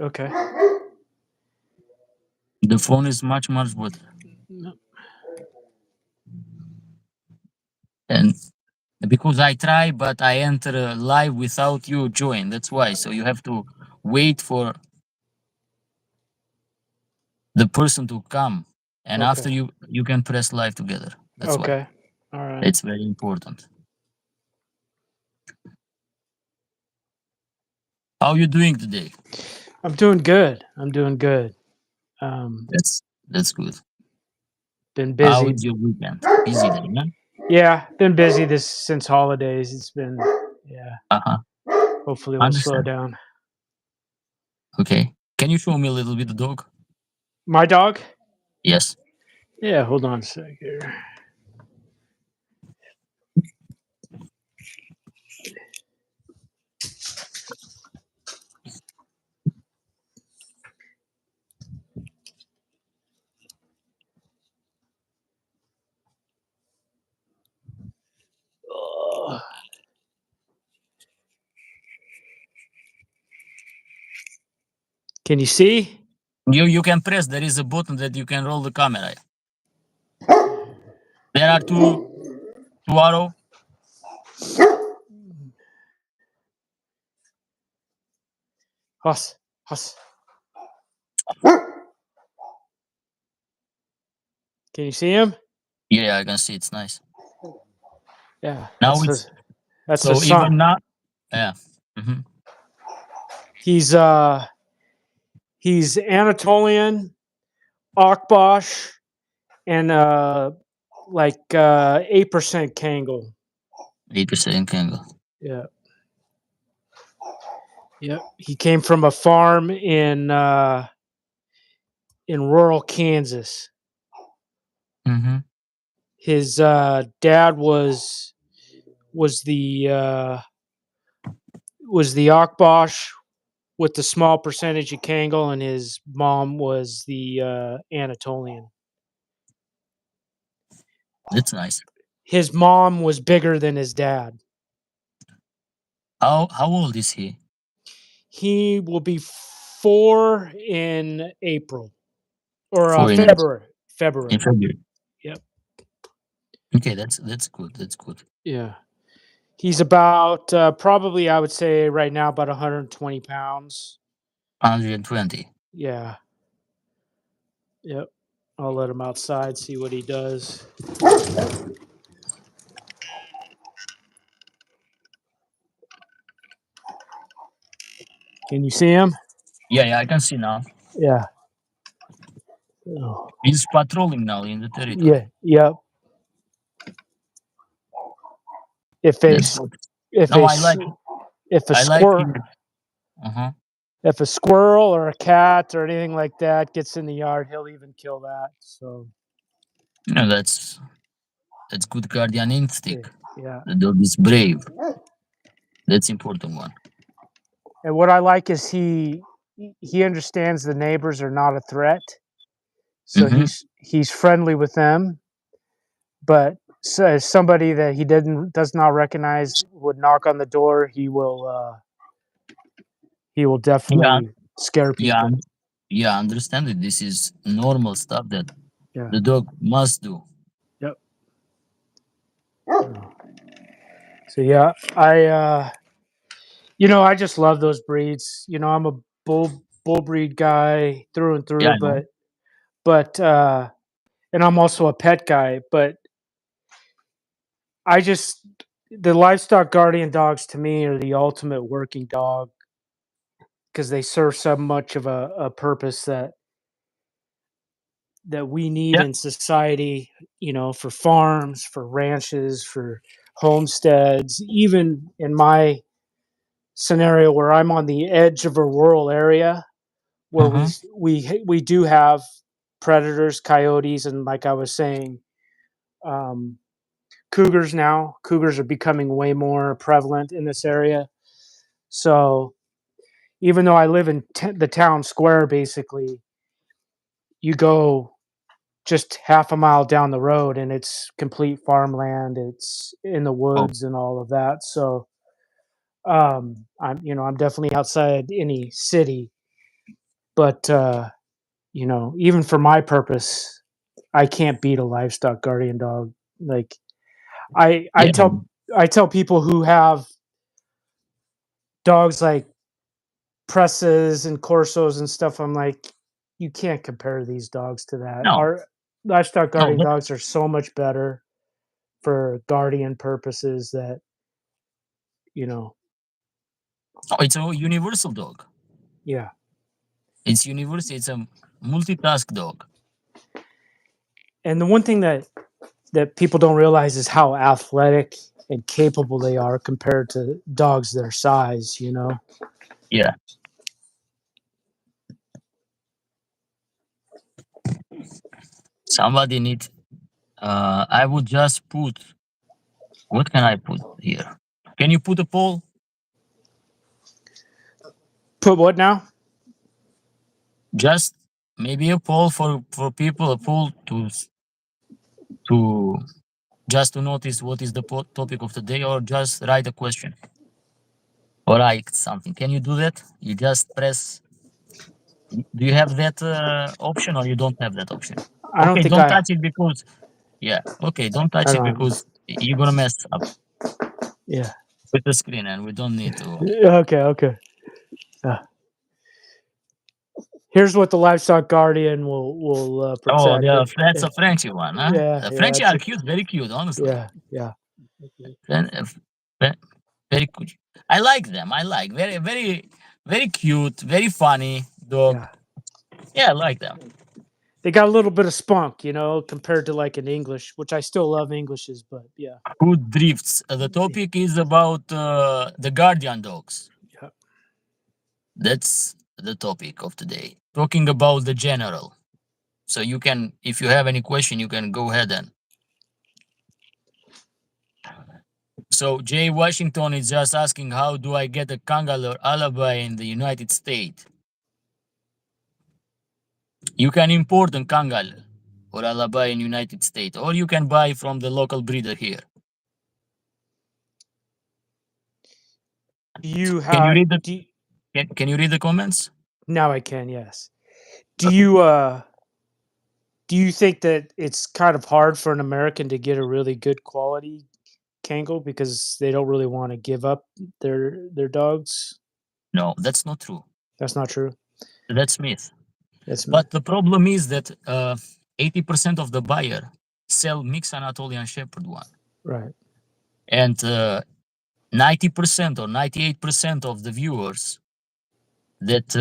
Okay. The phone is much better. No. And because I try, but I enter live without you join. That's why. So you have to wait for the person to come, and Okay. after you can press live together. That's why. Okay. All right. It's very important. How you doing today? I'm doing good. I'm doing good. Um, That's good. been How busy. is your weekend? Busy day, yeah? Yeah, been busy this since holidays. It's been yeah. Uh-huh. Hopefully, we'll slow Understand. down. Okay. Can you show me a little bit the dog? My dog. Yes. Yeah. Hold on a sec here. Ugh. Can you see? You can press. There is a button that you can roll the camera. There are two arrow. Huss. Huss. Can you see him? Yeah, I can see. It's nice. Yeah. Now it's That's the so son. even now. Yeah. Hmm. He's uh he's Anatolian, Akbash, and 8% Kangal. 8% Kangal. Yeah. Yep. He came from a farm in rural Kansas. Mm-hmm. His dad was the Akbash with the small percentage of Kangal, and his mom was the Anatolian. That's nice. His mom was bigger than his dad. How old is he? He will be 4 in April or Four February. in February. February. Yep. Okay, that's good. That's good. Yeah. He's about probably I would say right now about 120 pounds. 120. Yeah. Yep. I'll let him outside, see what he does. Can you see him? Yeah, I can see now. Yeah. Oh. He's patrolling now in the territory. Yeah. Yep. If a That's s- good. if No, a I s- like if a I like squirrel here. Uh-huh. if a squirrel or a cat or anything like that gets in the yard, he'll even kill that. So No, that's good guardian yeah. instinct. Yeah. The dog is brave. That's important one. And what I like is he understands the neighbors are not a threat, so Mm-hmm. he's friendly with them. But as somebody that does not recognize would knock on the door, he will Yeah, definitely scare yeah, people. yeah. Understand it. This is normal stuff that Yeah. the dog must do. Yep. So yeah, I just love those breeds. I'm a bull breed guy through and Yeah, through, I know. but and I'm also a pet guy, but I just the livestock guardian dogs to me are the ultimate working dog because they serve so much of a purpose that we need Yeah. in society, for farms, for ranches, for homesteads, even in my scenario where I'm on the edge of a rural area where we Uh-huh. we do have predators, coyotes, and like I was saying, um, cougars now. Cougars are becoming way more prevalent in this area. So even though I live in the town square, basically, you go just half a mile down the road and it's complete farmland. It's in the Oh, woods and all of that. So I'm definitely outside any city, but even for my purpose, I can't beat a livestock guardian dog. Like I I Yeah, tell I tell people who have dogs like presses and corsos and stuff. I'm like, you can't compare these dogs to that. no, Our livestock no, guardian but dogs are so much better for guardian purposes that you know, no, it's a universal dog. yeah. It's universal. It's a multitask dog. And the one thing that people don't realize is how athletic and capable they are compared to dogs their size. Yeah. Somebody need. I would just put. What can I put here? Can you put a poll? Put what now? Just maybe a poll for people. A poll to just to notice what is the topic of the day, or just write a question or write something. Can you do that? You just press. Do you have that option, or you don't have that option? I don't Okay, think don't I touch it because yeah. Okay, don't I touch it don't. because you're gonna mess up Yeah. with the screen, and we don't need to. Okay. Okay. Uh, Here's what the livestock guardian will Oh, protect. that's a Frenchy one, huh? Yeah. The Yeah. Frenchy are cute, very cute, honestly. Yeah. Yeah. Fren- uh, Fre- Very cute. I like them. I like very cute, very funny dog. Yeah. Yeah, I like them. They got a little bit of spunk, compared to like an English, which I still love Englishes, but yeah. Good drifts. The topic is about the guardian dogs. Yeah. That's the topic of today. Talking about the general. So you can, if you have any question, you can go ahead and. So Jay Washington is just asking, how do I get a Kangal or Alibi in the United States? You can import a Kangal or Alibi in United States, or you can buy from the local breeder here. Do you Can you have? read the can you read the comments? Now I can. Yes. Do Okay. you uh? Do you think that it's kind of hard for an American to get a really good quality Kangal because they don't really want to give up their dogs? No, that's not true. That's not true. That's myth. That's me. But the problem is that 80% of the buyer sell mixed Anatolian Shepherd one, Right. and 90% or 98% of the viewers that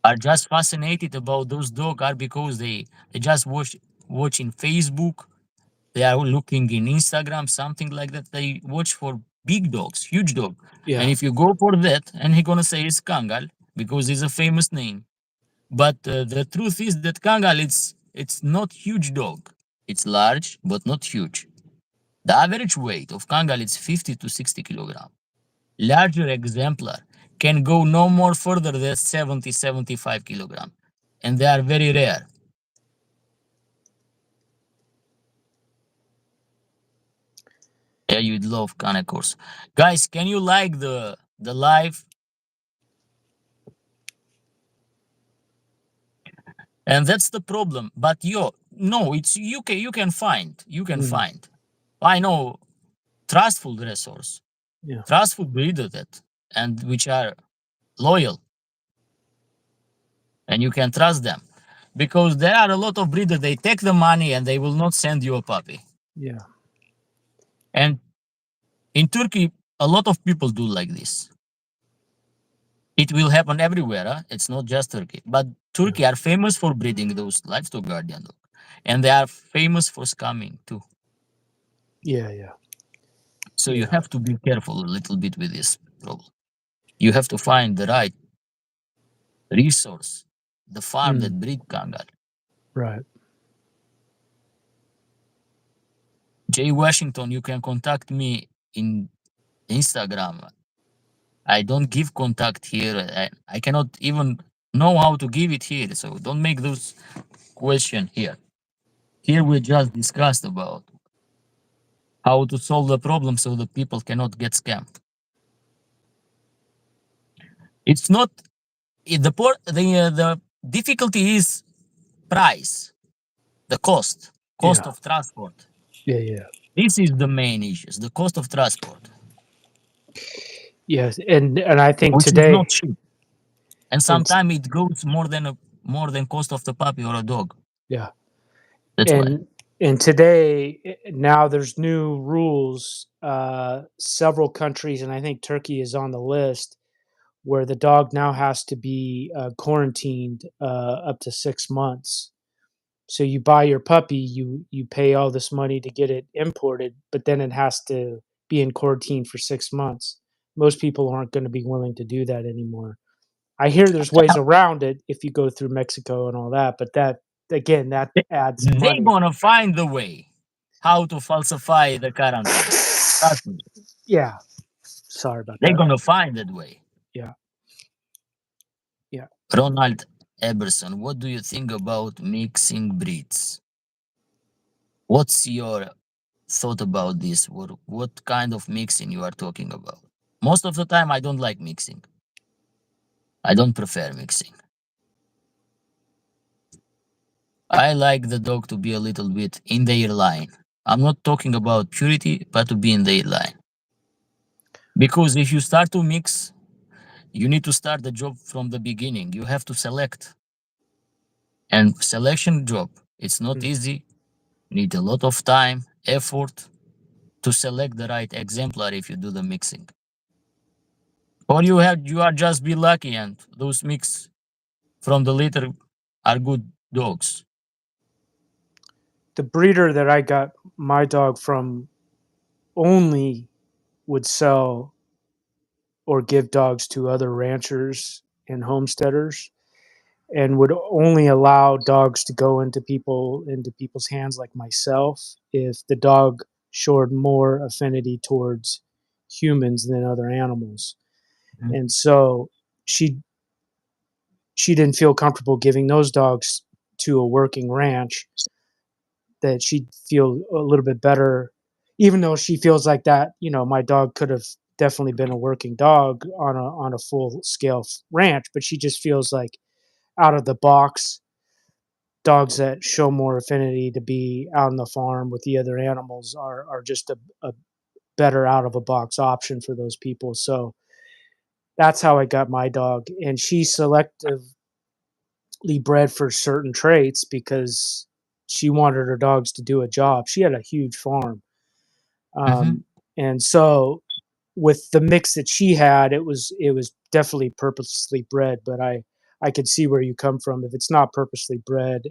are just fascinated about those dogs are because they just watching Facebook. They are looking in Instagram, something like that. They watch for big dogs, huge dog. And Yeah. if you go for that, and he gonna say it's Kangal because it's a famous name. But the truth is that Kangal it's not huge dog. It's large but not huge. The average weight of Kangal is 50 to 60 kilogram. Larger exemplar can go no more further than 70 75 kilogram, and they are very rare. Yeah, you'd love Kanekors. Guys, can you like the live? And that's the problem. But no, it's you can Mm, find. I know trustful dressors, yeah. trustful breeders that and which are loyal, and you can trust them. Because there are a lot of breeders, they take the money and they will not send you a puppy. Yeah. And in Turkey, a lot of people do like this. It will happen everywhere. Huh? It's not just Turkey. But Yeah. Turkey are famous for breeding those livestock guardian dog. And they are famous for scamming too. Yeah. Yeah. So you Yeah. have to be careful a little bit with this problem. You have to find the right resource, the farm Mm, that breed Kangal. right. Jay Washington, you can contact me in Instagram. I don't give contact here. I cannot even know how to give it here. So don't make those question here. Here we just discussed about how to solve the problem so that people cannot get scammed. It's not The difficulty is price, the cost Yeah. of transport. Yeah. Yeah. This is the main issue, the cost of transport, Yes. And I think which is not today, cheap, and it's sometimes it goes more than cost of the puppy or a dog. yeah. That's why. And today, now there's new rules. Several countries, and I think Turkey is on the list, where the dog now has to be quarantined up to 6 months. So you buy your puppy, you pay all this money to get it imported, but then it has to be in quarantine for 6 months. Most people aren't going to be willing to do that anymore. I hear there's ways around it if you go through Mexico and all that, but that again, that They, adds they money. gonna find the way how to falsify the quarantine. Trust me, Yeah, sorry about they're that. gonna find that way. Yeah, yeah. Ronald Eberson, what do you think about mixing breeds? What's your thought about this? What kind of mixing you are talking about? Most of the time, I don't like mixing. I don't prefer mixing. I like the dog to be a little bit in their line. I'm not talking about purity, but to be in their line. Because if you start to mix, you need to start the job from the beginning. You have to select. And selection job, it's not Mm. easy. Need a lot of time, effort to select the right exemplar if you do the mixing. Or you are just be lucky and those mix from the litter are good dogs. The breeder that I got my dog from only would sell or give dogs to other ranchers and homesteaders, and would only allow dogs to go into people's hands like myself if the dog showed more affinity towards humans than other animals. Mhm. And so she she didn't feel comfortable giving those dogs to a working ranch, that she'd feel a little bit better, even though she feels like that, my dog could have definitely been a working dog on a full scale ranch, but she just feels like out of the box, dogs that show more affinity to be out on the farm with the other animals are just a better out of a box option for those people. So that's how I got my dog. And she selectively bred for certain traits because she wanted her dogs to do a job. She had a huge farm. Mhm. And so with the mix that she had, it was definitely purposely bred, but I could see where you come from. If it's not purposely bred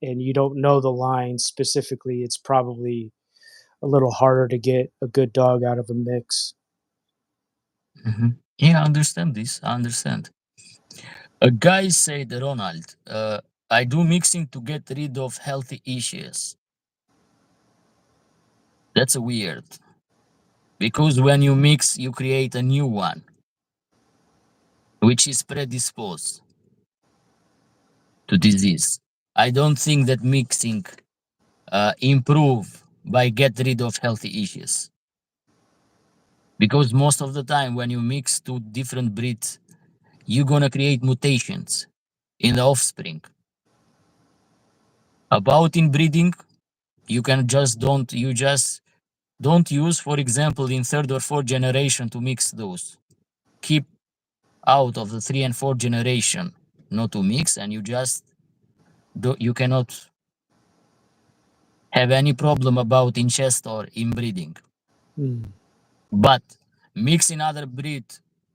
and you don't know the line specifically, it's probably a little harder to get a good dog out of a mix. Mhm. Yeah, I understand this. I understand. A guy said, Ronald, I do mixing to get rid of healthy issues. That's weird because when you mix, you create a new one, which is predisposed to disease. I don't think that mixing improve by get rid of healthy issues because most of the time when you mix two different breeds, you're gonna create mutations in the offspring. About inbreeding, you just don't use, for example, in third or fourth generation to mix those. Keep out of the three and fourth generation not to mix, and you cannot have any problem about incest or inbreeding. Mm, But mixing other breed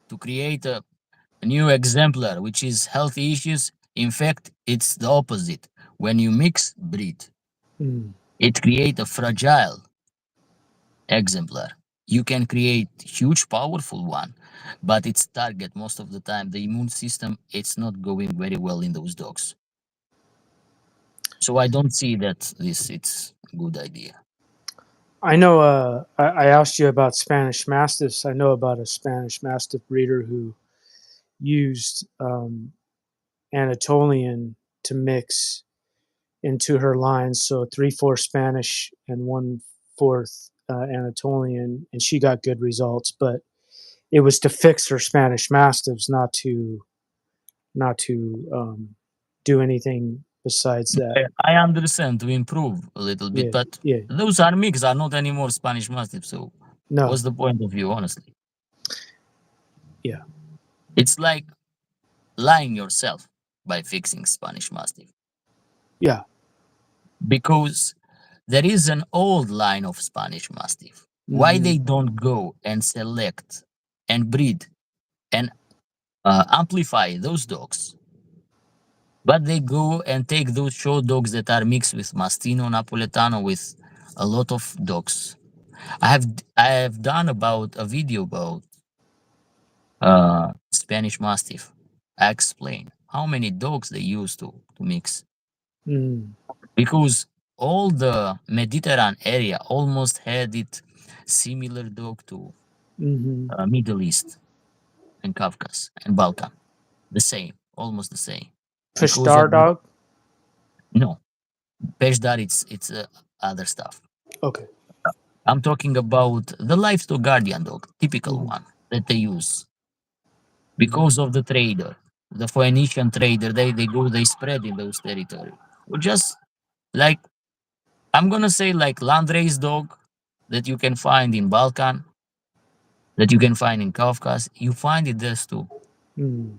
to create a new exemplar, which is healthy issues, in fact, it's the opposite. When you mix breed, mm, it create a fragile exemplar. You can create huge, powerful one, but its target most of the time, the immune system, it's not going very well in those dogs. So I don't see that this it's a good idea. I know. I asked you about Spanish Mastiffs. I know about a Spanish Mastiff breeder who used Anatolian to mix into her lines. So 3/4 Spanish and 1/4 Anatolian, and she got good results. But it was to fix her Spanish Mastiffs, not to not to do anything besides that. I understand to improve a little bit, Yeah, but yeah, those are mixed, are not anymore Spanish Mastiff. So, what's no, the point of view, honestly? yeah, It's like lying yourself by fixing Spanish Mastiff yeah, because there is an old line of Spanish Mastiff. Why mm-hmm, they don't go and select and breed and amplify those dogs, but they go and take those show dogs that are mixed with Mastino, Napoletano, with a lot of dogs. I have done about a video about Spanish Mastiff. I explain how many dogs they use to mix mm, because all the Mediterranean area almost had it similar dog to mm-hmm. Middle East and Caucasus and Balkan. The same, almost the same. Because Star of dog. no Peshdar, it's other stuff. Okay. I'm talking about the livestock guardian dog, typical Mm-hmm, one that they use mm-hmm, because of the trader, the Phoenician trader. They go, they spread in those territories. Or just like I'm gonna say like landrace dog that you can find in Balkan, that you can find in Caucasus. You find it there too. mm,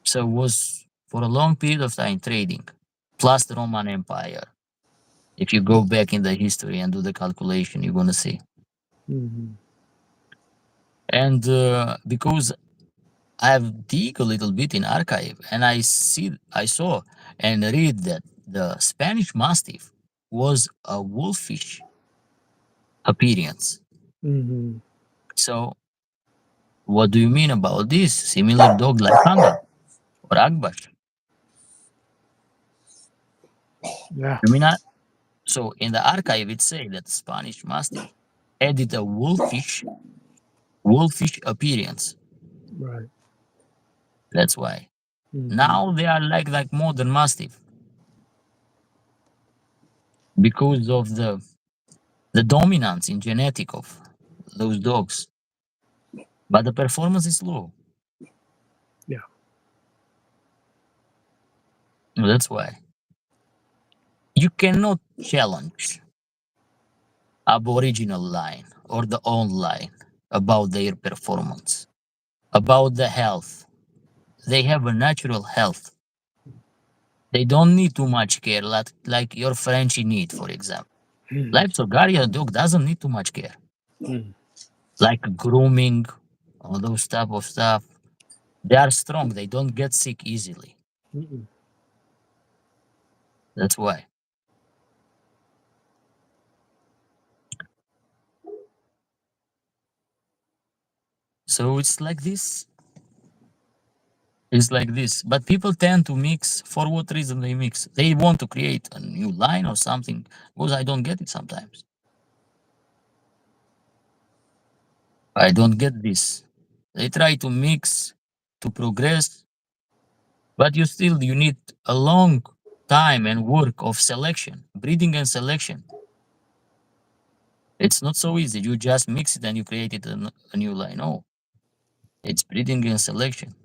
So it was for a long period of time trading, plus the Roman Empire. If you go back in the history and do the calculation, you're gonna see. mm-hmm, And because I've dig a little bit in archive and I saw and read that the Spanish Mastiff was a wolfish appearance. mm-hmm. So what do you mean about this? Similar dog like Kangal or Agbash? Yeah, You mean so in the archive it say that Spanish Mastiff added a wolfish appearance. right. That's why. Mm-hmm, Now they are like modern Mastiff because of the dominance in genetic of those dogs, but the performance is low. yeah. That's why you cannot challenge aboriginal line or the own line about their performance, about the health. They have a natural health. They don't need too much care like your Frenchie need, for example. Mm-hmm, Like Bulgaria dog doesn't need too much care, mm-hmm, like grooming, all those type of stuff. They are strong. They don't get sick easily. mm-hmm. That's why. So it's like this. It's like this. But people tend to mix. For what reason they mix? They want to create a new line or something. Because I don't get it sometimes. I don't get this. They try to mix to progress, but you need a long time and work of selection, breeding and selection. It's not so easy. You just mix it and you create it a new line. No, it's breeding and selection.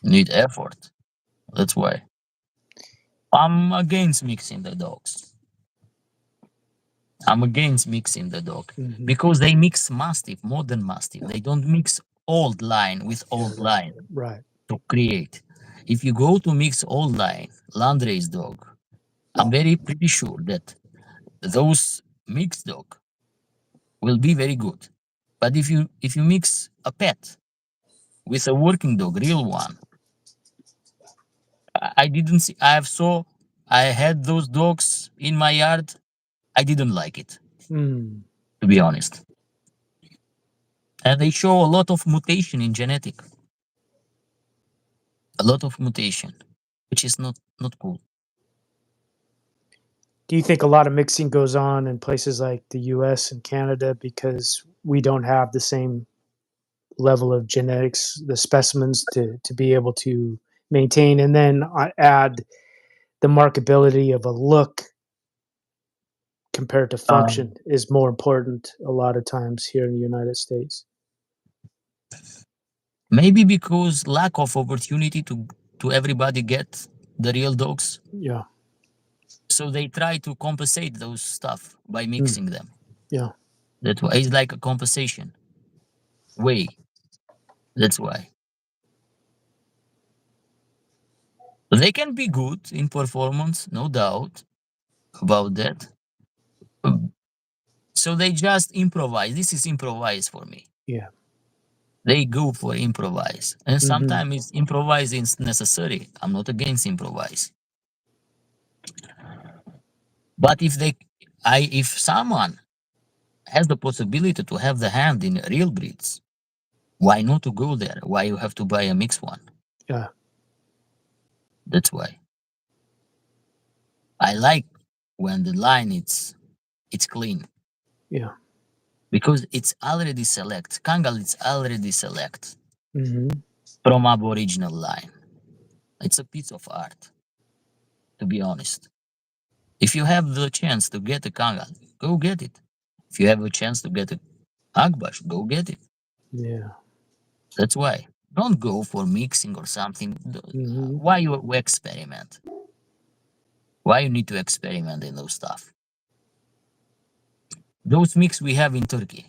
Need effort. That's why I'm against mixing the dogs. I'm against mixing the dog Mm-hmm. because they mix mastiff, modern mastiff. They don't mix old line with old line Right. to create. If you go to mix old line, landrace dog, I'm very pretty sure that those mixed dog will be very good. But if you mix a pet with a working dog, real one, I didn't see. I had those dogs in my yard. I didn't like it, Mm, to be honest. And they show a lot of mutation in genetic, a lot of mutation, which is not cool. do you think a lot of mixing goes on in places like the US and Canada because we don't have the same level of genetics, the specimens to be able to maintain, and then add the markability of a look compared to Um, function is more important a lot of times here in the United States? Maybe because lack of opportunity to everybody get the real dogs. Yeah. So they try to compensate those stuff by Mm. mixing them. Yeah. That's why it's like a compensation way. That's why they can be good in performance, no doubt about that. Um, So they just improvise. This is improvise for me. Yeah. They go for improvise, and Hmm. sometimes it's improvise is necessary. I'm not against improvise, but if someone has the possibility to have the hand in real breeds, why not to go there? Why you have to buy a mixed one? Yeah. That's why I like when the line it's clean Yeah. because it's already select. Kangal it's already select Hmm. from aboriginal line. It's a piece of art, to be honest. If you have the chance to get a Kangal, go get it. If you have a chance to get a Agbash, go get it. Yeah. That's why. Don't go for mixing or something. Hmm. Why you experiment? Why you need to experiment in those stuff? Those mix we have in Turkey.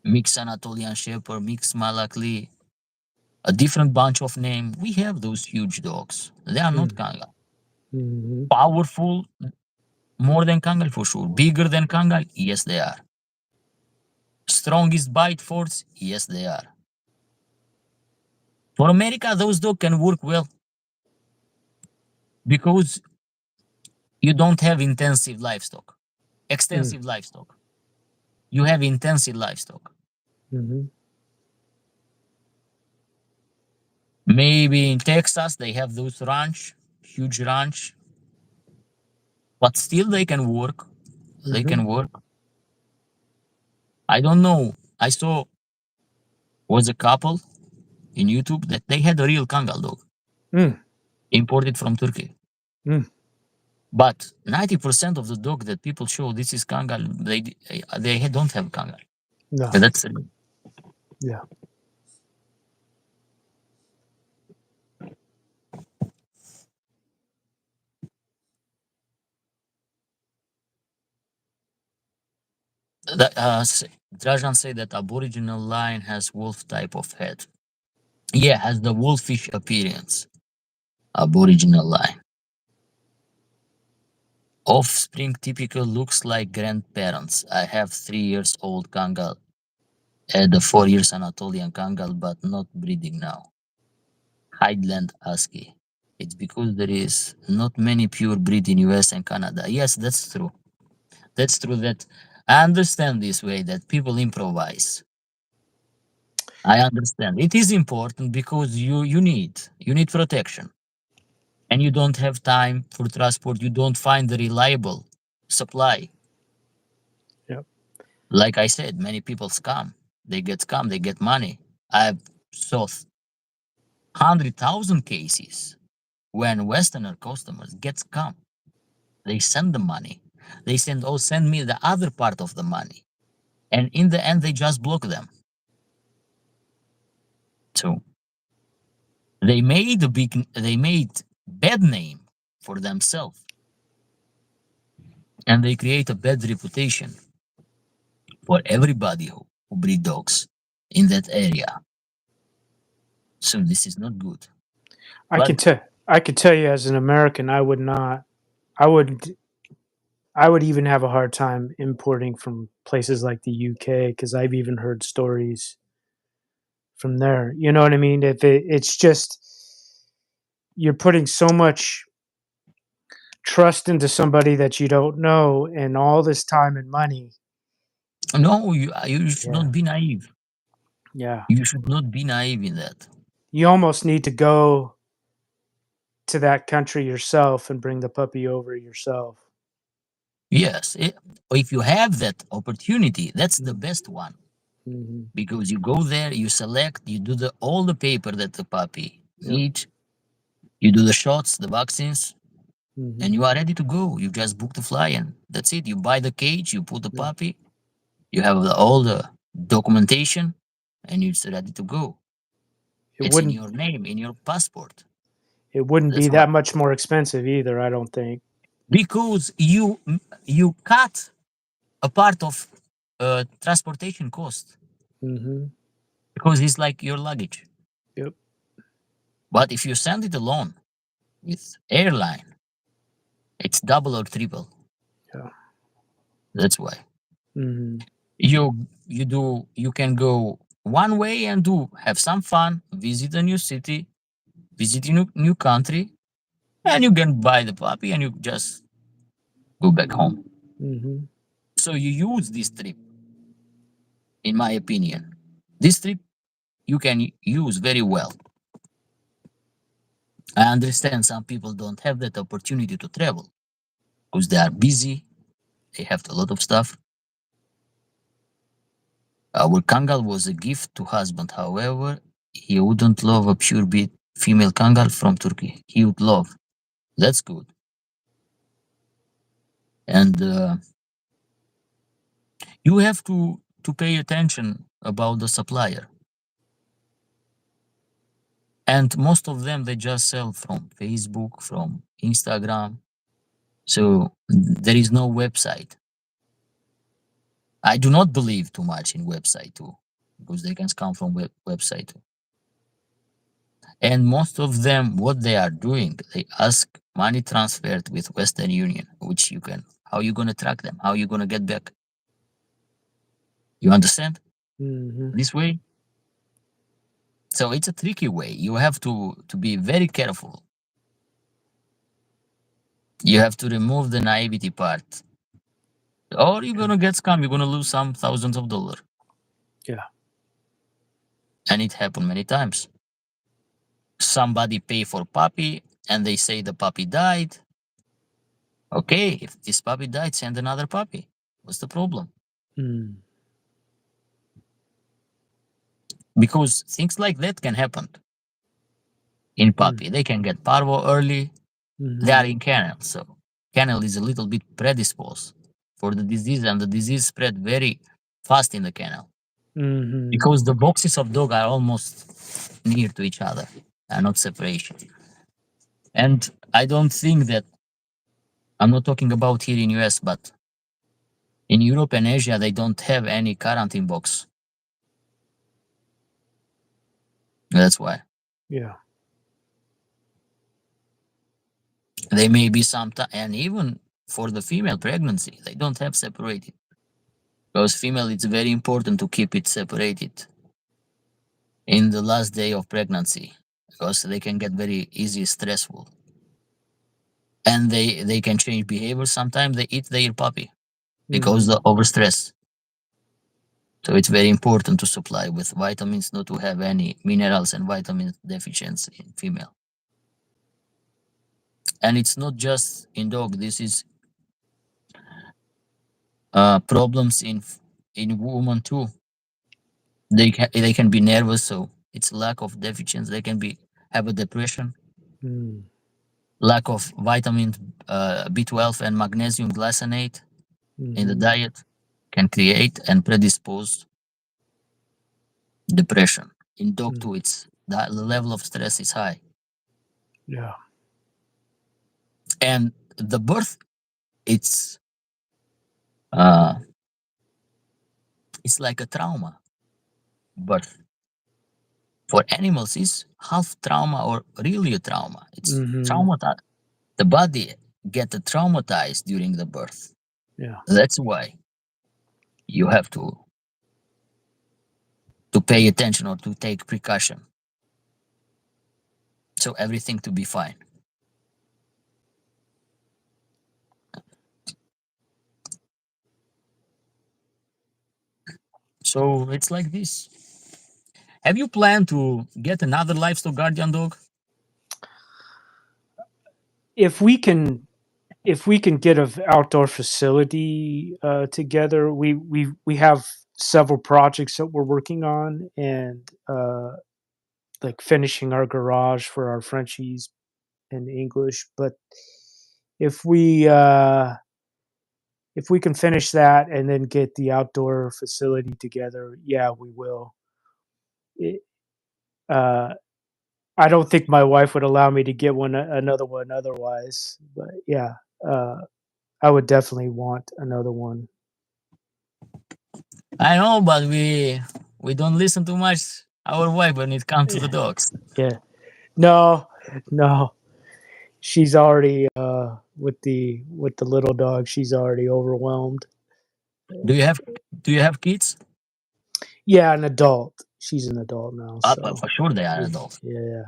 Mix Anatolian Shepherd, mix Malakli, a different bunch of name. We have those huge dogs. They are not Mm. Kangal. Hmm. Powerful, more than Kangal for sure. Bigger than Kangal? Yes, they are. Strongest bite force? Yes, they are. For America, those dogs can work well because you don't have intensive livestock, Mm. extensive livestock. You have intensive livestock. Hmm. Maybe in Texas they have those ranch, huge ranch, but still they can work. They Hmm. can work. I don't know. I saw was a couple in YouTube that they had a real Kangal dog Mm. imported from Turkey. Mm. But 90% of the dog that people show this is Kangal, they don't have Kangal. No. But that's Yeah. that Drajan said that Aboriginal lion has wolf type of head. Yeah, has the wolfish appearance. Aboriginal lion. Offspring typical looks like grandparents. I have 3 years old Kangal and a 4 years Anatolian Kangal, but not breeding now. Highland Husky. It's because there is not many pure breed in US and Canada. Yes, that's true. That's true that I understand this way that people improvise. I understand. It is important because you need protection and you don't have time for transport. You don't find the reliable supply. Yep. Like I said, many people scam. They get scam. They get money. I've saw 100,000 cases when Westerner customers get scam. They send the money. They send me the other part of the money, and in the end they just block them. So they made bad name for themselves and they create a bad reputation for everybody who breed dogs in that area. So this is not good. I But can tell. I can tell you, as an American, I would not. I would. I would even have a hard time importing from places like the UK because I've even heard stories from there. You know what I mean? It's just you're putting so much trust into somebody that you don't know, and all this time and money. no, you should Yeah, not be naive. yeah. You should not be naive in that. You almost need to go to that country yourself and bring the puppy over yourself. Yes, if you have that opportunity, that's the Mm. best one Mhm. because you go there, you select, you do the all the paper that the puppy Yep. needs, you do the shots, the vaccines, Mhm. and you are ready to go. You just book the fly and that's it. You buy the cage, you put the Yeah. puppy, you have all the documentation, and it's ready to go. It It's in wouldn't your name, in your passport. it wouldn't be That's why. that much more expensive either, I don't think. Because you cut a part of transportation cost Mhm. because it's like your luggage. Yep. But if you send it alone with airline, it's double or triple. Yeah. That's why Mhm. you can go one way and do have some fun, visit a new city, visit a new country, and you can buy the puppy and you just go back home. Mhm. So you use this trip, in my opinion. This trip you can use very well. I understand some people don't have that opportunity to travel because they are busy, they have a lot of stuff. Our Kangal was a gift to husband. However, he wouldn't love a pure breed female Kangal from Turkey. He would love. That's good. And you have to pay attention about the supplier. And most of them they just sell from Facebook, from Instagram. So there is no website. I do not believe too much in website too, because they can come from website too. And most of them, what they are doing, they ask money transferred with Western Union, which you can. How you gonna track them? How you gonna get back? You understand Mhm. this way? So it's a tricky way. You have to be very careful. You have to remove the naivety part, or you're gonna get scammed. You're gonna lose some thousands of dollars, Yeah. and it happened many times. Somebody pay for puppy, and they say the puppy died. Okay, if this puppy died, send another puppy. What's the problem? Mm. Because things like that can happen in Mm. puppy. They can get parvo early. They Mhm. are in kennel, so kennel is a little bit predisposed for the disease, and the disease spread very fast in the kennel Mhm. because the boxes of dog are almost near to each other, are not separation. And I don't think that I'm not talking about here in US, but in Europe and Asia they don't have any quarantine box. That's why. Yeah. They may be some time, and even for the female pregnancy, they don't have separated. Because female, it's very important to keep it separated in the last day of pregnancy, because they can get very easy stressful, and they can change behavior. Sometimes they eat their puppy because Mhm. the overstress. So it's very important to supply with vitamins, not to have any minerals and vitamins deficiency in female. And it's not just in dog. This is problems in woman too. They can be nervous, so it's lack of deficiency. They can be have a depression, Mm. lack of vitamin B12 and magnesium glycinate in the Mhm. diet can create and predispose depression. In dog Mm. too, it's the level of stress is high, Yeah. and the birth it's uh it's like a trauma. Birth for animals is half trauma or really a trauma. It's Mhm. trauma. The body get traumatized during the birth. Yeah. That's why you have to pay attention or to take precaution. So everything to be fine. So it's like this. Have you planned to get another livestock guardian dog? If we can if we can get a outdoor facility together, we have several projects that we're working on, and like finishing our garage for our Frenchies and English. But if we uh, if we can finish that and then get the outdoor facility together, yeah, we will. It, I don't think my wife would allow me to get another one otherwise, but yeah, uh, I would definitely want another one. I know, but we don't listen too much our wife when it comes to the Yeah, dogs. yeah. No, no. She's already, with the little dog, she's already overwhelmed. Do you have do you have kids? Yeah, an adult. She's an adult now, But so for sure they are yeah, adults. yeah.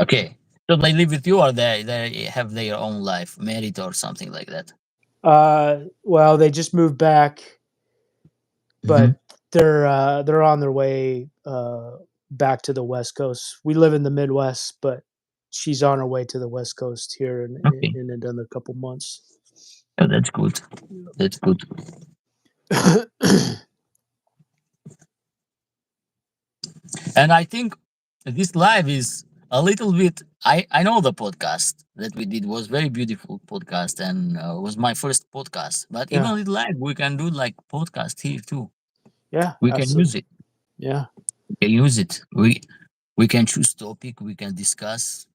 Okay. So they live with you or they have their own life, married or something like that. Well, they just moved back, Hmm. but they're on their way, back to the West Coast. We live in the Midwest, but she's on her way to the West Coast here Okay. in another couple months. Yeah, that's good. That's good. And I think this live is a little bit. I know the podcast that we did was very beautiful podcast and was my first podcast. But even Yeah, with live, we can do like podcast here too. yeah, We can use absolutely. it. Yeah, We can use it. We can choose topic. We can discuss,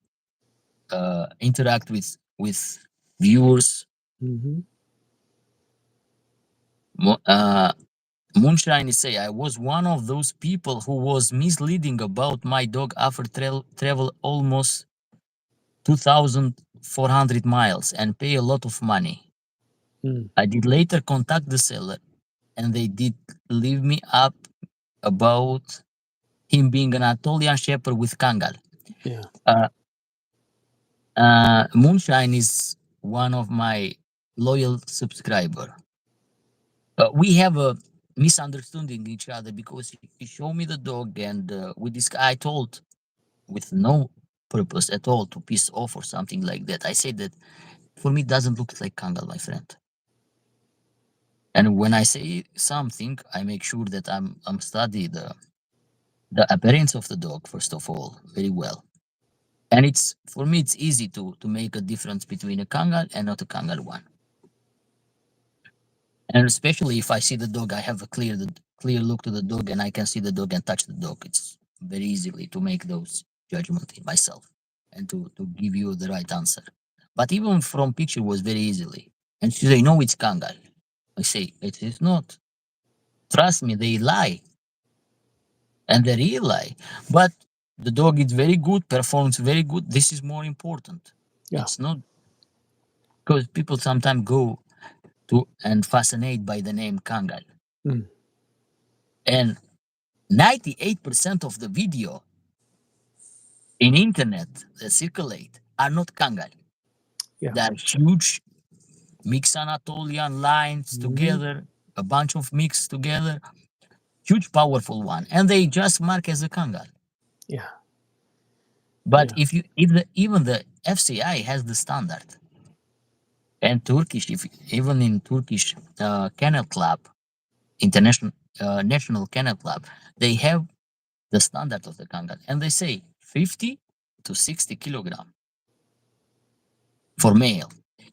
interact with viewers. mhm, Mo- Moonshine is say I was one of those people who was misleading about my dog after travel almost 2,400 miles and pay a lot of money. mm, I did later contact the seller and they did leave me up about him being an Anatolian Shepherd with Kangal. yeah, Uh, Moonshine is one of my loyal subscriber. We have a misunderstanding each other because he showed me the dog and with this guy I told with no purpose at all to piss off or something like that. I said that for me it doesn't look like Kangal, my friend. And when I say something, I make sure that I'm study the appearance of the dog first of all very well. And it's for me it's easy to make a difference between a Kangal and not a Kangal one. And especially if I see the dog, I have a clear look to the dog, and I can see the dog and touch the dog. It's very easily to make those judgment in myself and to give you the right answer. But even from picture was very easily. And she say, no, it's Kangal. I say, it is not. Trust me, they lie. And they really lie. But the dog is very good, performs very good. This is more important. yeah, It's not because people sometimes go to and fascinate by the name Kangal. mm, And 98% of the video in internet that circulate are not Kangal. yeah, They are huge mix Anatolian lines mhm, together, a bunch of mix together, huge powerful one, and they just mark as a Kangal. yeah, But yeah, if the even the FCI has the standard, and Turkish, if even in Turkish kennel club, international national kennel club, they have the standard of the Kangal, and they say 50 to 60 kilogram for male,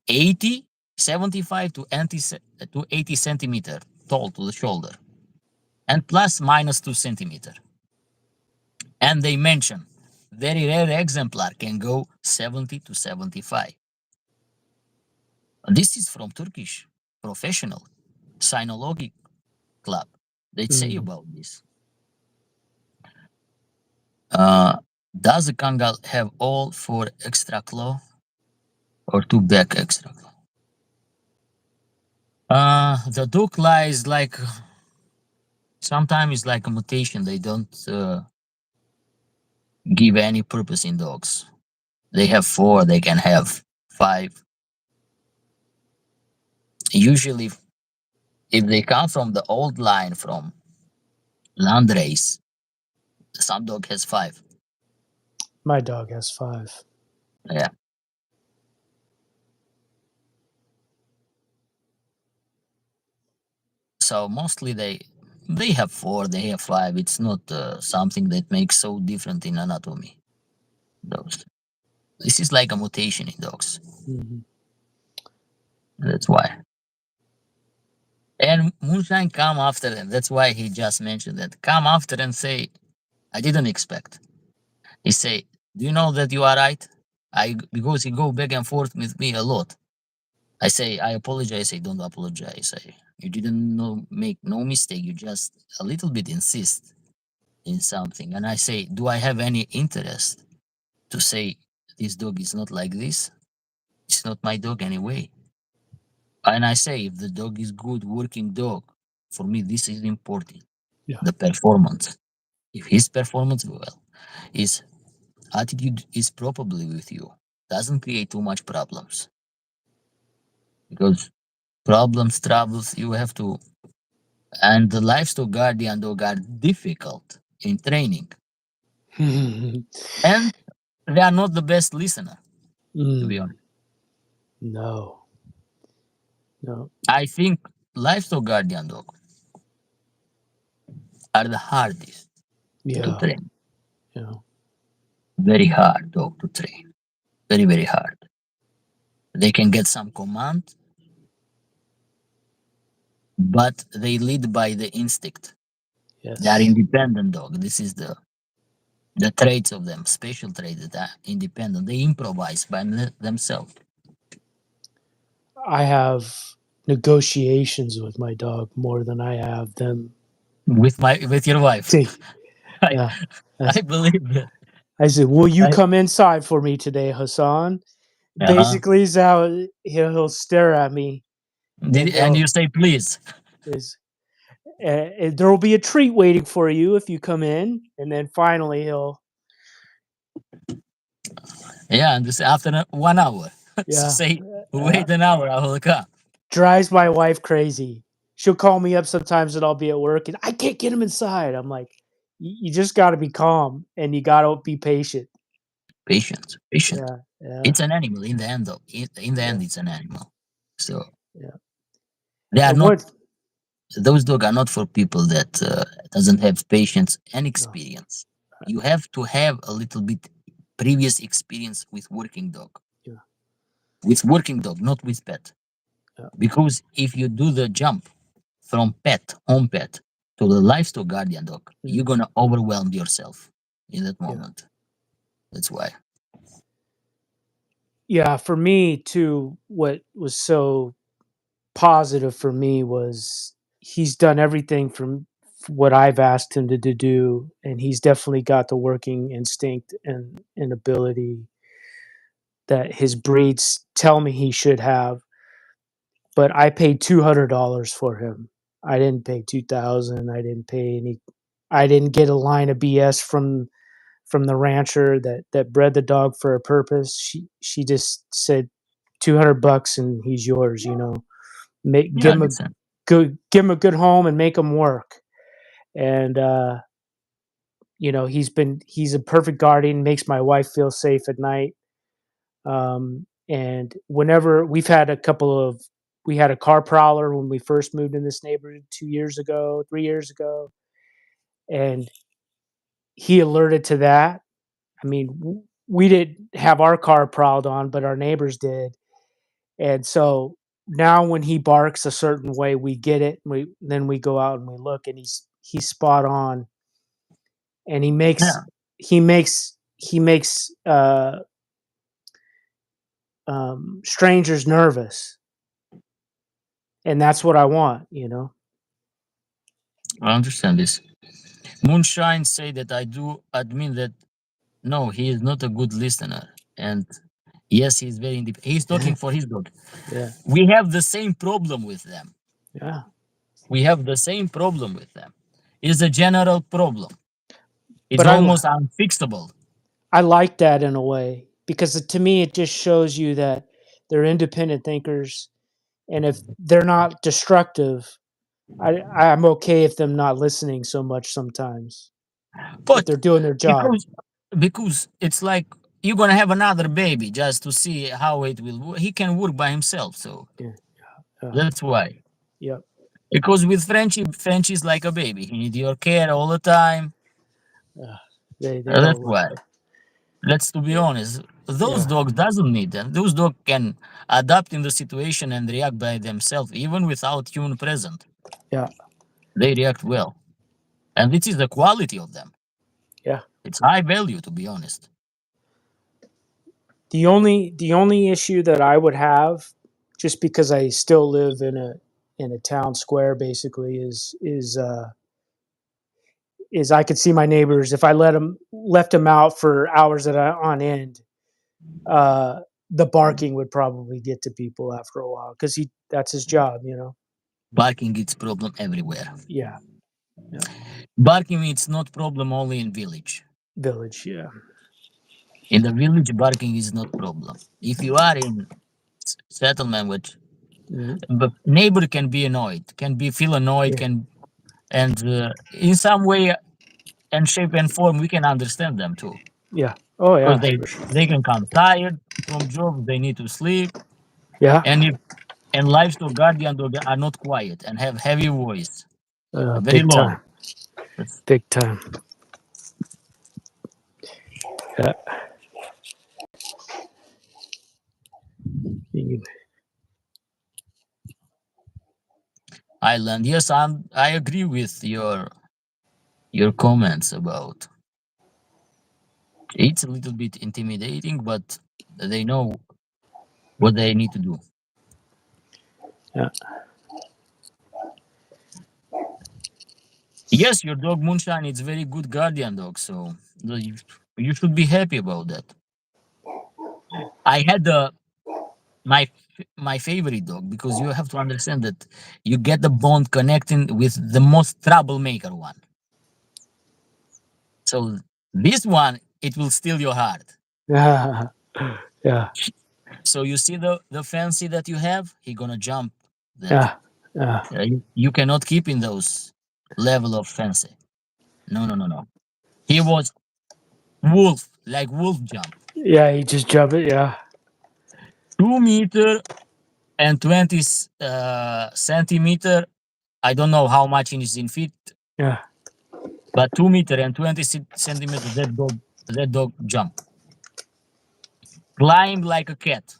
80, 75 to 80 centimeter tall to the shoulder, and plus minus 2 centimeter. And they mention very rare exemplar can go 70 to 75. This is from Turkish professional Sinology club. They say mm. about this. Uh, does the Kangal have all four extra claw or two back extra claw? The dog lies like sometimes it's like a mutation. They don't give any purpose in dogs. They have four, they can have five. Usually, if they come from the old line from land race, some dog has five. My dog has 5. Yeah. So mostly they have four, they have five. It's not something that makes so different in anatomy. Those. This is like a mutation in dogs. Mhm, That's why. And Moonshine come after them. That's why he just mentioned that. Come after and say, I didn't expect. He say, "Do you know that you are right?" I because he go back and forth with me a lot. I say, "I apologize." I don't apologize. You didn't make no mistake. You just a little bit insist in something. And I say, "Do I have any interest to say this dog is not like this? It's not my dog anyway." And I say, if the dog is good working dog, for me this is important. Yeah. The performance. If his performance well, his attitude is probably with you, doesn't create too much problems. Because problems, troubles, you have to, and the livestock guardian dog are difficult in training, and they are not the best listener, to be Mm, honest. no, no. I think livestock guardian dog are the hardest to Yeah, train. yeah. Very hard dog to train. Very, very hard. They can get some command, but they lead by the instinct. They are Yes. independent dog. This is the traits of them, special traits that are independent. They improvise by themselves. I have negotiations with my dog more than I have them. With your wife. I Yeah. I That's, believe that. I said, "Will you I, come inside for me today, Hassan?" uh-huh. Basically, is how he'll stare at me, and And you say please. is there will be a treat waiting for you if you come in, and then finally he'll, Yeah, and this after 1 hour. So yeah, say uh, wait an hour, I will come. drives my wife crazy. She'll call me up sometimes that I'll be at work and I can't get him inside. I'm like, you just got to be calm and you got to be patient. Patient, patient. Yeah, yeah, It's an animal in the end. Though, in the yeah, end, it's an animal. So yeah. they are And not. what? Those dogs are not for people that doesn't have patience and No, experience. You have to have a little bit previous experience with working dog. yeah, With working dog, not with pet. yeah, Because if you do the jump from pet, home pet, to the livestock guardian dog, you're mm, gonna overwhelm yourself in that yeah, moment. That's why. yeah. For me too, what was so positive for me was he's done everything from what I've asked him to do, and he's definitely got the working instinct and ability that his breeds tell me he should have. But I paid $200 for him. I didn't pay 2,000. I didn't pay any. I didn't get a line of BS from the rancher that bred the dog for a purpose. She just said $200 and he's yours. Make Yeah, I understand. give him a good home and make him work. And he's a perfect guardian. Makes my wife feel safe at night. And whenever we had a car prowler when we first moved in this neighborhood 2 years ago, 3 years ago, and he alerted to that. I mean, we didn't have our car prowled on, but our neighbors did. And so now when he barks a certain way, we get it. We go out and we look, and he's spot on, and Yeah, he makes strangers nervous, and that's what I want. I understand this. Moonshine say that I do admit that no, he is not a good listener. And yes, he's very he's talking for his dog. Yeah, We have the same problem with them. yeah. We have the same problem with them. It's a general problem. It's But almost unfixable. I like that in a way because to me it just shows you that they're independent thinkers, and if they're not destructive, I'm okay if them not listening so much sometimes if But they're doing their job. because because it's like you're gonna have another baby just to see how it will work. He can work by himself, so Yeah, yeah, that's why. yep, Because with Frenchie is like a baby. He needs your care all the time. yeah. They That's don't. why. Let's to be honest. Those Yeah, dogs doesn't need them. Those dogs can adapt in the situation and react by themselves, even without human present. yeah, They react well, and this is the quality of them. yeah. It's high value, to be honest. The only issue that I would have, just because I still live in a town square, basically, is I could see my neighbors if I left them out for hours on end. Uh, the barking would probably get to people after a while because that's his job. Barking is problem everywhere. Yeah, yeah. Barking is not problem only in village. Village, yeah. In the village, barking is not problem. If you are in settlement, which Mhm. the neighbor can be annoyed, can be feel annoyed, Yeah, can and in some way and shape and form we can understand them too, yeah. Oh because yeah, they for sure. they can come tired from job, they need to sleep, Yeah, and if and livestock guardian dog are not quiet and have heavy voice, very big low. time, That's, big time. Yeah. You Island. Yes, I agree with your comments about it's a little bit intimidating, but they know what they need to do. Yeah. Yes, your dog Moonshine is very good guardian dog, so you should be happy about that. I had my favorite dog because you have to understand that you get the bond connecting with the most troublemaker one. So this one it will steal your heart. Yeah. Yeah. So you see the fancy that you have, he gonna jump that. Yeah. Yeah. You cannot keep in those level of fancy. No, no, no, no. He was wolf, like wolf jump. Yeah. You just jump it. Yeah. 2 meter and 20 centimeter. I don't know how much it is in feet, Yeah. but 2 meter and 20 centimeter. That dog jump, climb like a cat,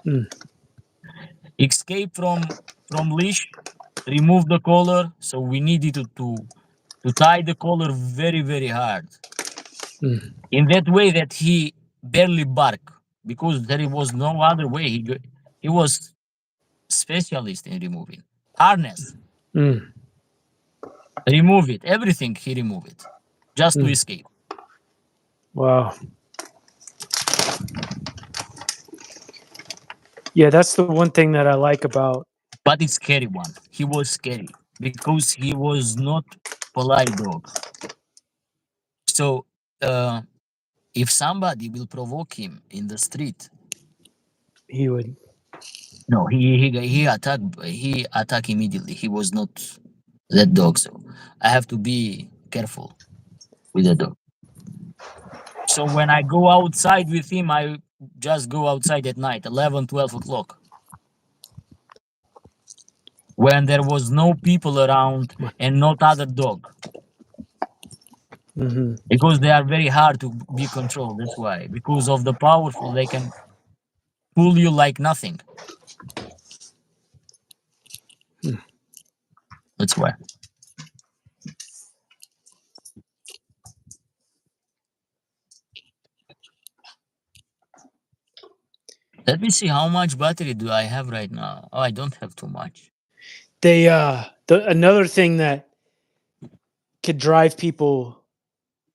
Mm. escape from leash, remove the collar. So we needed to tie the collar very very hard Mm. in that way that he barely bark because there was no other way. He was specialist in removing harness, Mm. remove it, everything he remove it just to Mm. escape. Wow. Yeah, that's the one thing that I like about. But it's scary one. He was scary because he was not polite dog. So if somebody will provoke him in the street, He would. no, he attack immediately. He was not that dog. So I have to be careful with the dog. So when I go outside with him, I just go outside at night, 11, 12 o'clock, when there was no people around and not other dog, Hmm. because they are very hard to be controlled. That's why, because of the powerful, they can pull you like nothing. That's why. Let me see how much battery do I have right now. Oh, I don't have too much. Another thing that could drive people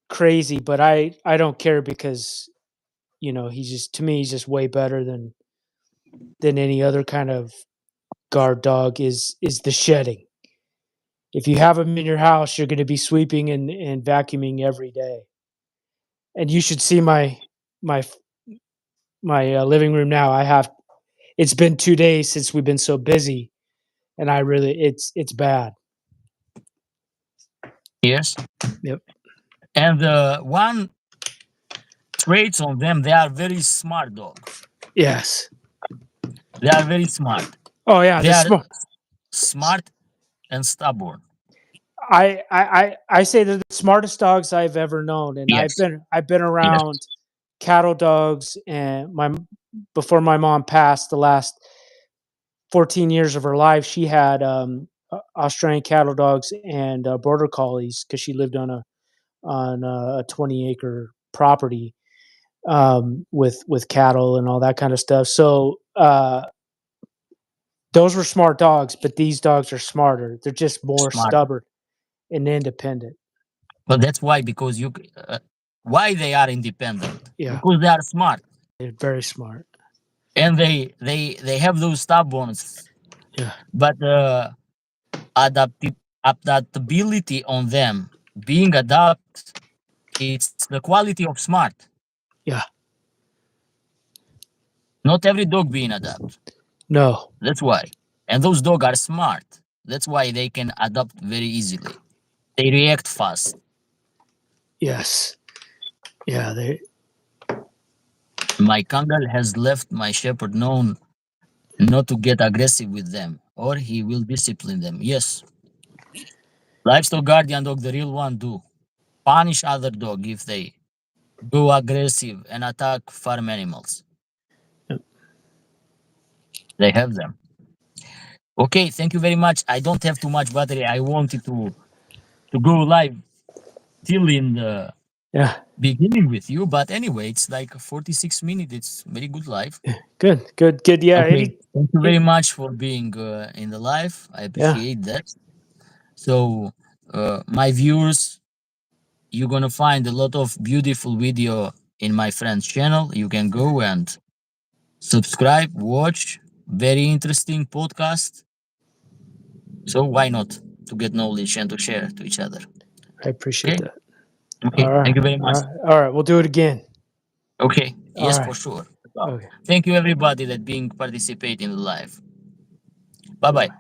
crazy, but I don't care because he's just way better than any other kind of guard dog is the shedding. If you have them in your house, you're going to be sweeping and vacuuming every day. And you should see my my living room now. It's been 2 days since we've been so busy, and it's bad. Yes. Yep. And the one traits on them, they are very smart dog. Yes. They are very smart. Oh yeah, They the are smart. smart and stubborn. I say they're the smartest dogs I've ever known, and Yes. I've been Yes. around cattle dogs, and before my mom passed, the last 14 years of her life, she had Australian cattle dogs and border collies because she lived on a 20-acre property, with cattle and all that kind of stuff. So those were smart dogs, but these dogs are smarter. They're just more Smarter. stubborn and independent. But that's why, because why they are independent? Yeah, Because they are smart, they're very smart. and they have those stubborns. Yeah, But adaptability on them being adapt, it's the quality of smart. yeah, Not every dog being adapt. no, That's why. And those dogs are smart. That's why they can adapt very easily. They react fast. yes, yeah, they, My Kangal has left my shepherd known not to get aggressive with them, or he will discipline them. Yes, livestock guardian dog, the real one, do punish other dog if they go aggressive and attack farm animals. They have them. Okay, thank you very much. I don't have too much battery. I wanted to go live till in the yeah, beginning with you, but anyway, it's like 46 minutes. It's very good live. good, good, good. Yeah, Okay, thank you very it, much for being in the live. I yeah, appreciate that. So, my viewers, you're gonna find a lot of beautiful video in my friend's channel. You can go and subscribe, watch. Very interesting podcast. So why not to get knowledge and to share to each other? I appreciate Okay. that. All Okay. right, Thank you very all much. right, all right. We'll do it again. Okay. All Yes, for right, sure. Wow. okay, Thank you everybody that being participate in the live. Bye bye bye. bye.